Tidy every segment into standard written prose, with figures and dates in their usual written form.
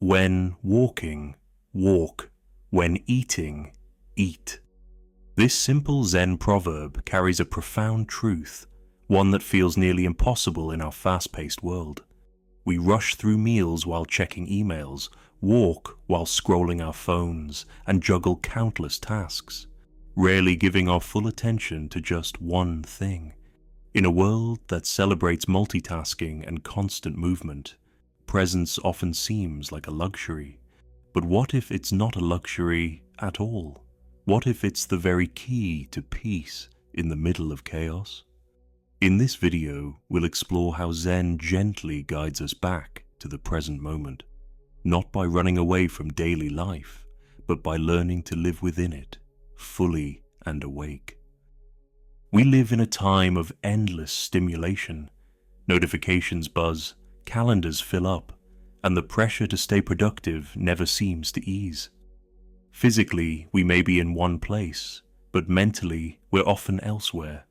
When walking, walk. When eating, eat. This simple Zen proverb carries a profound truth, one that feels nearly impossible in our fast-paced world. We rush through meals while checking emails, walk while scrolling our phones, and juggle countless tasks, rarely giving our full attention to just one thing. In a world that celebrates multitasking and constant movement, presence often seems like a luxury. But what if it's not a luxury at all? What if it's the very key to peace in the middle of chaos? In this video, we'll explore how Zen gently guides us back to the present moment, not by running away from daily life, but by learning to live within it, fully and awake. We live in a time of endless stimulation. Notifications buzz, calendars fill up, and the pressure to stay productive never seems to ease. Physically, we may be in one place, but mentally, we're often elsewhere,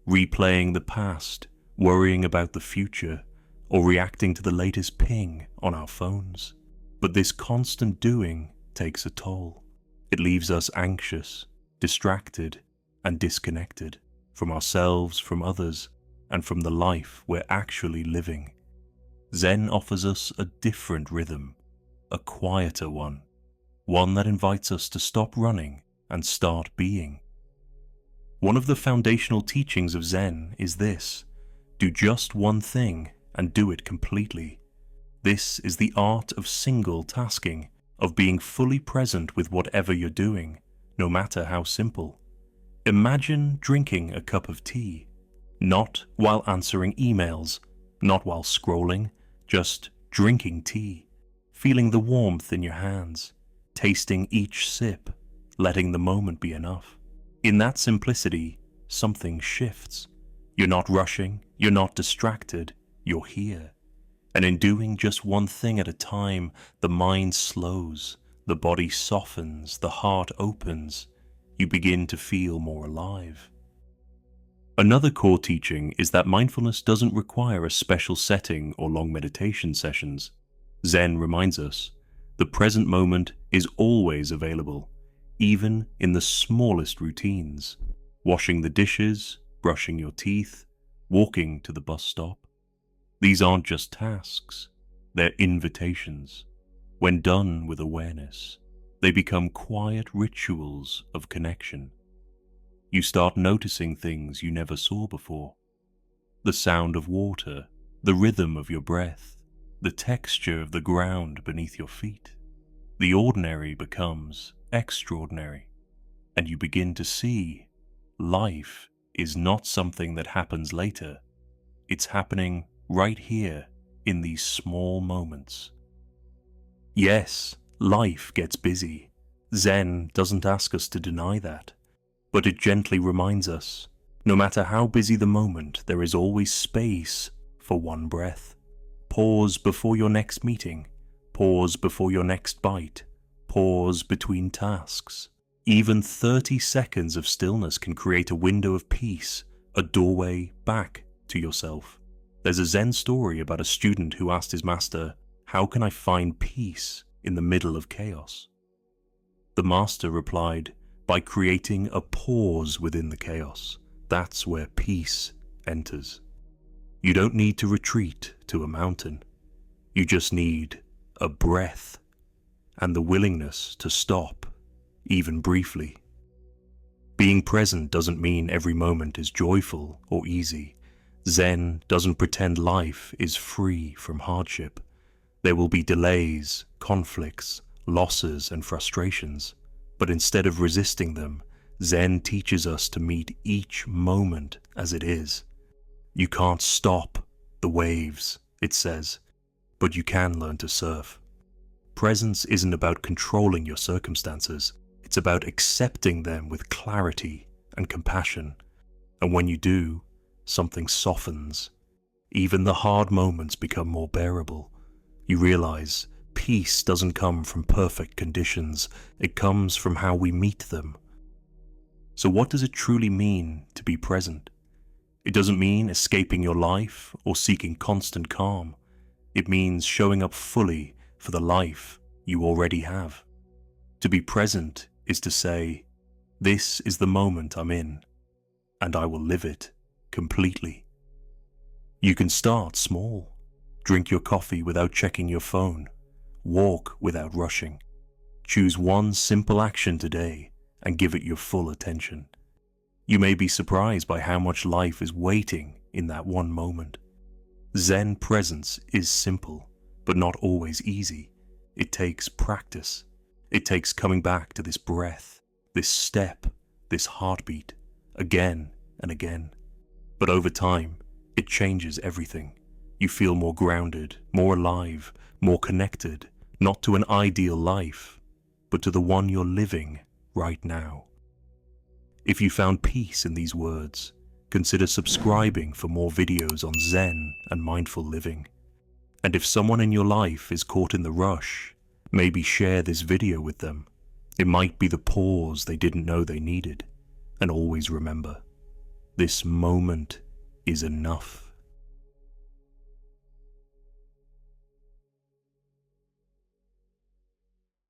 replaying the past, worrying about the future, or reacting to the latest ping on our phones. But this constant doing takes a toll. It leaves us anxious, distracted, and disconnected from ourselves, from others, and from the life we're actually living. Zen offers us a different rhythm, a quieter one that invites us to stop running and start being. One of the foundational teachings of Zen is this: do just one thing and do it completely. This is the art of single tasking, of being fully present with whatever you're doing, no matter how simple. Imagine drinking a cup of tea, not while answering emails, not while scrolling, just drinking tea, feeling the warmth in your hands, tasting each sip, letting the moment be enough. In that simplicity, something shifts. You're not rushing, you're not distracted, you're here. And in doing just one thing at a time, the mind slows, the body softens, the heart opens. You begin to feel more alive. Another core teaching is that mindfulness doesn't require a special setting or long meditation sessions. Zen reminds us, the present moment is always available, even in the smallest routines. Washing the dishes, brushing your teeth, walking to the bus stop. These aren't just tasks, they're invitations. When done with awareness, they become quiet rituals of connection. You start noticing things you never saw before. The sound of water, the rhythm of your breath, the texture of the ground beneath your feet. The ordinary becomes extraordinary, and you begin to see life is not something that happens later. It's happening right here in these small moments. Yes, life gets busy. Zen doesn't ask us to deny that, but it gently reminds us, no matter how busy the moment, there is always space for one breath. Pause before your next meeting, pause before your next bite, pause between tasks. Even 30 seconds of stillness can create a window of peace, a doorway back to yourself. There's a Zen story about a student who asked his master, "How can I find peace in the middle of chaos?" The master replied, "By creating a pause within the chaos. That's where peace enters." You don't need to retreat to a mountain. You just need a breath and the willingness to stop, even briefly. Being present doesn't mean every moment is joyful or easy. Zen doesn't pretend life is free from hardship. There will be delays, conflicts, losses, and frustrations. But instead of resisting them, Zen teaches us to meet each moment as it is. You can't stop the waves, it says, but you can learn to surf. Presence isn't about controlling your circumstances. It's about accepting them with clarity and compassion. And when you do, something softens. Even the hard moments become more bearable. You realize peace doesn't come from perfect conditions, it comes from how we meet them. So what does it truly mean to be present? It doesn't mean escaping your life or seeking constant calm. It means showing up fully for the life you already have. To be present is to say, this is the moment I'm in, and I will live it completely. You can start small. Drink your coffee without checking your phone. Walk without rushing. Choose one simple action today and give it your full attention. You may be surprised by how much life is waiting in that one moment. Zen presence is simple, but not always easy. It takes practice. It takes coming back to this breath, this step, this heartbeat, again and again. But over time, it changes everything. You feel more grounded, more alive, more connected, not to an ideal life, but to the one you're living right now. If you found peace in these words, consider subscribing for more videos on Zen and mindful living. And if someone in your life is caught in the rush, maybe share this video with them. It might be the pause they didn't know they needed. And always remember, this moment is enough.